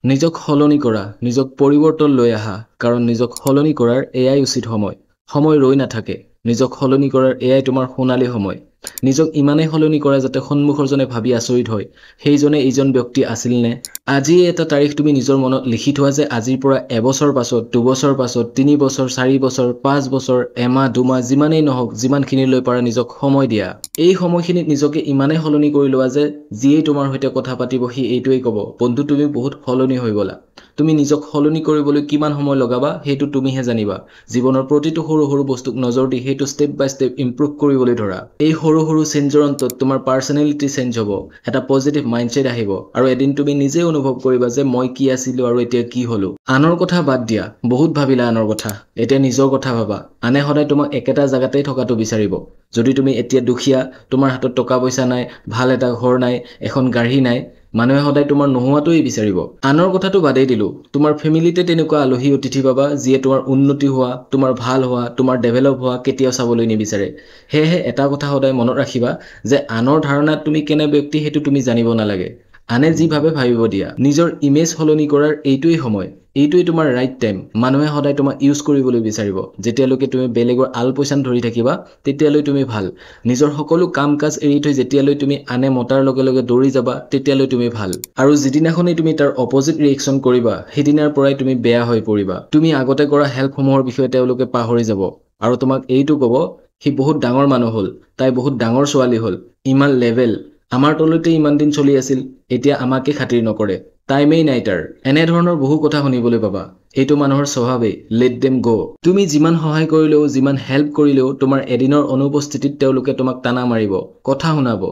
নিজক সলনি কৰা, নিজক পৰিৱৰ্তন লৈ আহা, কাৰণ নিজক সলনি কৰাৰ এয়াই উচিত সময়। সময় ৰৈ নাথাকে। নিজক সলনি কৰাৰ এয়াই তোমাৰ সোণালী সময়। নিজক ইমানেই সলনি কৰা যাতে সন্মুখৰজনে ভাবি আচৰিত হয়, সেইজনে এইজন ব্যক্তি আছিল নে? আজি এটা তাৰিখ তুমি নিজৰ মনত লিখি থোৱা যে আজিৰ পৰা এবছৰ পাছত, দুবছৰ পাছত, 3 বছৰ, 4 বছৰ, 5 বছৰ, এমাহ, দুমাহ যিমানেই নহওক যিমানখিনিলৈ পাৰা নিজক সময় দিয়া। এই সময়খিনিত নিজকে ইমানেই সলনি কৰি লোৱা যে যিয়েই তোমাৰ সৈতে কথা পাতিব সি এইটোৱেই ক'ব, বন্ধু তুমি বহুত সলনি হৈ গলা। তুমি নিজক সলনি কৰিবলৈ কিমান সময় লগাবা সেইটো তুমিহে জানিবা। জীৱনৰ প্ৰতিটো সৰু সৰু বস্তুক নজৰ দি সেইটো ষ্টেপ বাই ষ্টেপ ইম্প্ৰুভ কৰিবলৈ ধৰা। এই সৰু সৰু চেঞ্জৰ অন্তত তোমাৰ পাৰ্চনেলিটি চেঞ্জ হ'ব, এটা পজিটিভ মাইণ্ডছেট আহিব, আৰু এদিন তুমি নিজে অনুভৱ কৰিবা যে মই কি আছিলো আৰু এতিয়া কি হলো। আনৰ কথা বাদ দিয়া, বহুত ভাবিলা আনৰ কথা, এতিয়া নিজৰ কথা ভাবা। আনে সদায় তোমাক একেটা জাগাতেই থকাটো বিচাৰিব। যদি তুমি এতিয়া দুখীয়া, তোমাৰ হাতত টকা পইচা নাই, ভাল এটা ঘৰ নাই, এখন গাড়ী নাই, মানুহে সদায় তোমাৰ নোহোৱাটোৱেই বিচাৰিব। আনৰ কথাটো বাদেই দিলো, তোমাৰ ফেমিলিতে তেনেকুৱা আলহী অতিথি পাবা যিয়ে তোমাৰ উন্নতি হোৱা, তোমাৰ ভাল হোৱা, তোমাৰ ডেভেলপ হোৱা কেতিয়াও চাবলৈ নিবিচাৰে। সেয়েহে এটা কথা সদায় মনত ৰাখিবা যে আনৰ ধাৰণাত তুমি কেনে ব্যক্তি সেইটো তুমি জানিব নালাগে। আনে যি ভাবে ভাবিব দিয়া। নিজৰ ইমেজ সলনি কৰাৰ এইটোৱেই সময়, এইটোৱেই তোমাৰ ৰাইট টাইম। মানুহে সদায় তোমাক ইউজ কৰিবলৈ বিচাৰিব। যেতিয়ালৈকে তুমি বেলেগৰ আল পৈচান ধৰি থাকিবা তেতিয়ালৈ তুমি ভাল। নিজৰ সকলো কাম কাজ এৰি থৈ যেতিয়ালৈ তুমি আনে মতাৰ লগে লগে দৌৰি যাবা তেতিয়ালৈ তুমি ভাল। আৰু যিদিনাখনেই তুমি তাৰ অপজিট ৰিয়েকশ্যন কৰিবা সেইদিনাৰ পৰাই তুমি বেয়া হৈ পৰিবা। তুমি আগতে কৰা হেল্পসমূহৰ বিষয়ে তেওঁলোকে পাহৰি যাব আৰু তোমাক এইটো ক'ব, সি বহুত ডাঙৰ মানুহ হ'ল, তাই বহুত ডাঙৰ ছোৱালী হ'ল, ইমান লেভেল, আমাৰ তলতে ইমান দিন চলি আছিল, এতিয়া আমাকে খাতিৰ নকৰে, টাইমেই নাই তাৰ। এনেধৰণৰ বহু কথা শুনিবলৈ পাবা। এইটো মানুহৰ স্বভাৱেই, লেট দেম গ'। তুমি যিমান সহায় কৰিলেও, যিমান হেল্প কৰিলেও তোমাৰ এদিনৰ অনুপস্থিতিত তেওঁলোকে তোমাক টানা মাৰিব, কথা শুনাব।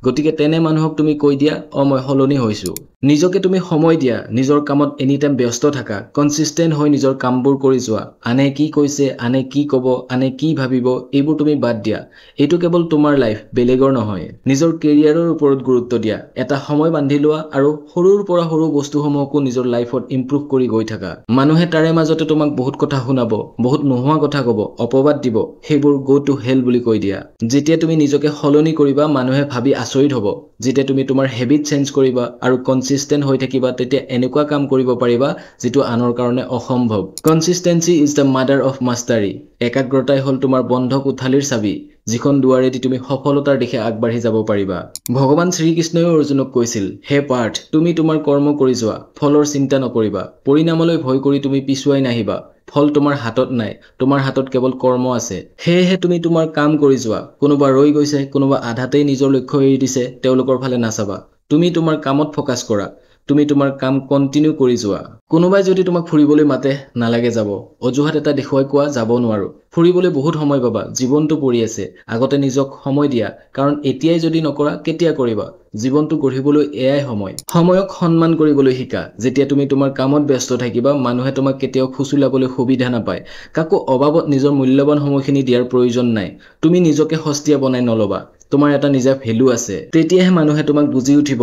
গতিকে তেনে মানুহক তুমি কৈ দিয়া, মই সলনি হৈছো। নিজকে তুমি সময় দিয়া, নিজৰ কামত এনি টাইম ব্যস্ত থাকা, কনচিষ্টেণ্ট হৈ নিজৰ কামবোৰ কৰি যোৱা। আনে কি কৈছে, আনে কি ক'ব, আনে কি ভাবিব, এইবোৰ তুমি বাদ দিয়া। এইটো কেৱল তোমাৰ লাইফ, বেলেগৰ নহয়। নিজৰ কেৰিয়াৰৰ ওপৰত গুৰুত্ব দিয়া। এটা সময় বান্ধি লোৱা আৰু সৰুৰ পৰা সৰু বস্তুসমূহকো নিজৰ লাইফত ইম্প্ৰুভ কৰি গৈ থাকা। মানুহে তাৰে মাজতে তোমাক বহুত কথা শুনাব, বহুত নোহোৱা কথা ক'ব, অপবাদ দিব, সেইবোৰ গো টু হেল বুলি কৈ দিয়া। যেতিয়া তুমি নিজকে সলনি কৰিবা মানুহে ভাবি আচৰিত হ'ব। যেতিয়া তুমি তোমাৰ হেবিট চেঞ্জ কৰিবা আৰু কনচিষ্টেণ্ট হৈ থাকিবা তেতিয়া এনেকুৱা কাম কৰিব পাৰিবা যিটো আনৰ কাৰণে অসম্ভৱ। কনচিষ্টেন্সি ইজ দ্য মাদাৰ অফ মাষ্টাৰী। একাগ্ৰতাই হ'ল তোমাৰ বন্ধ কোঠালিৰ চাবি, যিখন দুৱাৰেদি তুমি সফলতাৰ দিশে আগবাঢ়ি যাব পাৰিবা। ভগৱান শ্ৰীকৃষ্ণই অৰ্জুনক কৈছিল, হে পাৰ্থ, তুমি তোমাৰ কৰ্ম কৰি যোৱা, ফলৰ চিন্তা নকৰিবা, পৰিণামলৈ ভয় কৰি তুমি পিছুৱাই নাহিবা। ফল তোমাৰ হাতত নাই, তোমাৰ হাতত কেৱল কৰ্ম আছে। সেয়েহে তুমি তোমাৰ কাম কৰি যোৱা। কোনোবা ৰৈ গৈছে, কোনোবা আধাতেই নিজৰ লক্ষ্য এৰি দিছে, তেওঁলোকৰ ফালে নাচাবা। তুমি তোমাৰ কামত ফ'কাছ কৰা। তুমি তোমাৰ কাম কণ্টিনিউ কৰি যোৱা। কোনোবাই যদি তোমাক ফুৰিবলৈ মাতে, নালাগে যাব। অজুহাত এটা দেখুৱাই কোৱা, যাব নোৱাৰো। ফুৰিবলৈ বহুত সময় পাবা, জীৱনটো পৰি আছে। আগতে নিজক সময় দিয়া, কাৰণ এতিয়াই যদি নকৰা কেতিয়া কৰিবা? জীৱনটো গঢ়িবলৈ এয়াই সময়। সময়ক সন্মান কৰিবলৈ শিকা। যেতিয়া তুমি তোমাৰ কামত ব্যস্ত থাকিবা মানুহে তোমাক কেতিয়াও ফুচুলাবলৈ সুবিধা নাপায়। কাকো অবাবত নিজৰ মূল্যৱান সময়খিনি দিয়াৰ প্ৰয়োজন নাই। তুমি নিজকে সস্তীয়া বনাই নলবা। তোমাৰ এটা নিজা ভেলু আছে। তেতিয়াহে মানুহে তোমাক বুজি উঠিব,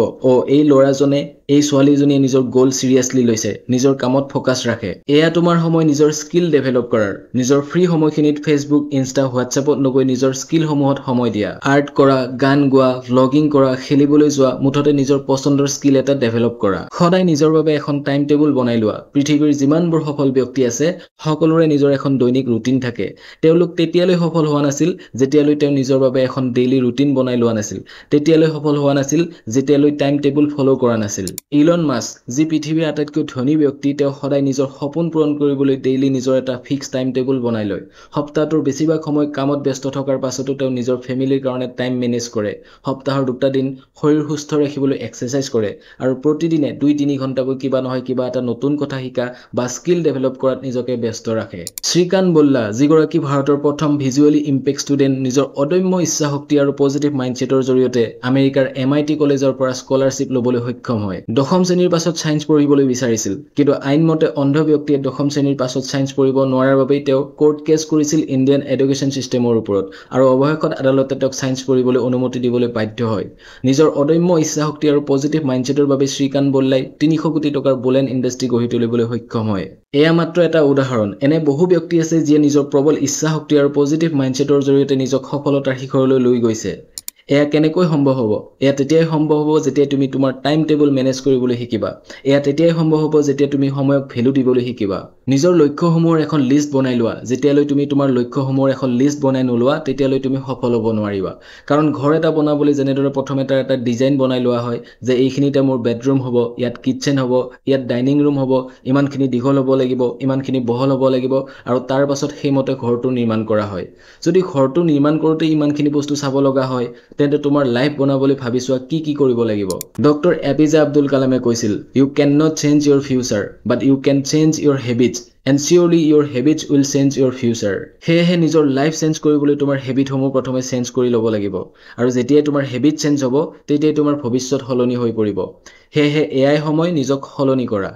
এই ল'ৰাজনে, এই ছোৱালীজনীয়ে নিজৰ গ'ল চিৰিয়াছলি লৈছে, নিজৰ কামত ফ'কাছ ৰাখে। এয়া তোমাৰ সময় নিজৰ স্কিল ডেভেলপ কৰাৰ। নিজৰ ফ্ৰী সময়খিনিত ফেচবুক, ইনষ্টা, হোৱাটছএপত নগৈ নিজৰ স্কিলসমূহত সময় দিয়া। আৰ্ট কৰা, গান গোৱা, ভ্লগিং কৰা, খেলিবলৈ যোৱা, মুঠতে নিজৰ পচন্দৰ স্কিল এটা ডেভেলপ কৰা। সদায় নিজৰ বাবে এখন টাইম টেবুল বনাই লোৱা। পৃথিৱীৰ যিমানবোৰ সফল ব্যক্তি আছে সকলোৰে নিজৰ এখন দৈনিক ৰুটিন থাকে। তেওঁলোক তেতিয়ালৈ সফল হোৱা নাছিল যেতিয়ালৈ তেওঁ নিজৰ বাবে এখন ডেইলি ৰুটিন বনাই লোৱা নাছিল। তেতিয়ালৈ সফল হোৱা নাছিল যেতিয়ালৈ টাইম টেবুল ফ'ল' কৰা নাছিল। ইলন মাস্ক, যি পৃথিৱীৰ আটাইতকৈ ধনী ব্যক্তি, তেওঁ সদায় নিজৰ সপোন পূৰণ কৰিবলৈ ডেইলি নিজৰ এটা ফিক্স টাইম টেবুল বনাই লয়। সপ্তাহটোৰ বেছিভাগ সময় কামত ব্যস্ত থকাৰ পাছতো তেওঁ নিজৰ ফেমিলিৰ কাৰণে টাইম মেনেজ কৰে। সপ্তাহৰ 2টা দিন শৰীৰ সুস্থ ৰাখিবলৈ এক্সাৰচাইজ কৰে আৰু প্ৰতিদিনে 2-3 ঘণ্টাকৈ কিবা নহয় কিবা এটা নতুন কথা শিকা বা স্কিল ডেভেলপ কৰাত নিজকে ব্যস্ত ৰাখে। শ্ৰীকান্ত বল্লা, যিগৰাকী ভাৰতৰ প্ৰথম ভিজুৱেলি ইম্পেক্ট ষ্টুডেণ্ট, নিজৰ অদম্য ইচ্ছাশক্তি আৰু পজিটিভ মাইণ্ডছেটৰ জৰিয়তে আমেৰিকাৰ MIT কলেজৰ পৰা স্কলাৰশ্বিপ ল'বলৈ সক্ষম হয়। 10ম শ্ৰেণীৰ পাছত ছায়েন্স পঢ়িবলৈ বিচাৰিছিল, কিন্তু আইনমতে অন্ধ ব্যক্তিয়ে 10ম শ্ৰেণীৰ পাছত ছায়েন্স পঢ়িব নোৱাৰাৰ বাবেই তেওঁ কোৰ্ট কেছ কৰিছিল ইণ্ডিয়ান এডুকেশ্যন ছিষ্টেমৰ ওপৰত, আৰু অৱশেষত আদালতে তেওঁক ছায়েন্স পঢ়িবলৈ অনুমতি দিবলৈ বাধ্য হয়। নিজৰ অদম্য ইচ্ছাশক্তি আৰু পজিটিভ মাইণ্ডছেটৰ বাবে শ্ৰীকান্ত বল্লাই 300 কোটি টকাৰ বুলেন ইণ্ডাষ্ট্ৰী গঢ়ি তুলিবলৈ সক্ষম হয়। এয়া মাত্ৰ এটা উদাহৰণ। এনে বহু ব্যক্তি আছে যিয়ে নিজৰ প্ৰবল ইচ্ছাশক্তি আৰু পজিটিভ মাইণ্ডছেটৰ জৰিয়তে নিজক সফলতাৰ শিখৰলৈ লৈ গৈছে। এয়া কেনেকৈ সম্ভৱ হ'ব? এয়া তেতিয়াই সম্ভৱ হ'ব যেতিয়া তুমি তোমাৰ টাইম টেবল মেনেজ কৰিবলৈ শিকিবা। এয়া তেতিয়াই সম্ভৱ হ'ব যেতিয়া তুমি সময়ক ভেলু দিবলৈ শিকিবা। নিজৰ লক্ষ্যসমূহৰ এখন লিষ্ট বনাই লোৱা। যেতিয়ালৈ তুমি তোমাৰ লক্ষ্যসমূহৰ এখন লিষ্ট বনাই নোলোৱা তেতিয়ালৈ তুমি সফল হ'ব নোৱাৰিবা। কাৰণ ঘৰ এটা বনাবলৈ যেনেদৰে প্ৰথমে এটা ডিজাইন বনাই লোৱা হয় যে এইখিনিতে মোৰ বেডৰুম হ'ব, ইয়াত কিটচেন হ'ব, ইয়াত ডাইনিং ৰুম হ'ব, ইমানখিনি দীঘল হ'ব লাগিব, ইমানখিনি বহল হ'ব লাগিব আৰু তাৰ পাছত সেইমতে ঘৰটো নিৰ্মাণ কৰা হয়। যদি ঘৰটো নিৰ্মাণ কৰোঁতে ইমানখিনি বস্তু চাব লগা হয় তেন্তে তোমাৰ লাইফ বনাবলৈ ভাবি চোৱা কি কৰিব লাগিব। ডক্টৰ এপিজে আব্দুল কালামে কৈছিল, you can not change your future but you can change your habits and surely your habits will change your future. সেয়েহে নিজৰ লাইফ চেঞ্জ কৰিবলৈ তোমাৰ হেবিটসমূহ প্ৰথমে চেঞ্জ কৰি ল'ব লাগিব আৰু যেতিয়াই তোমাৰ হেবিট চেঞ্জ হ'ব তেতিয়াই তোমাৰ ভৱিষ্যত সলনি হৈ পৰিব। সেয়েহে এয়াই সময় নিজক সলনি কৰা।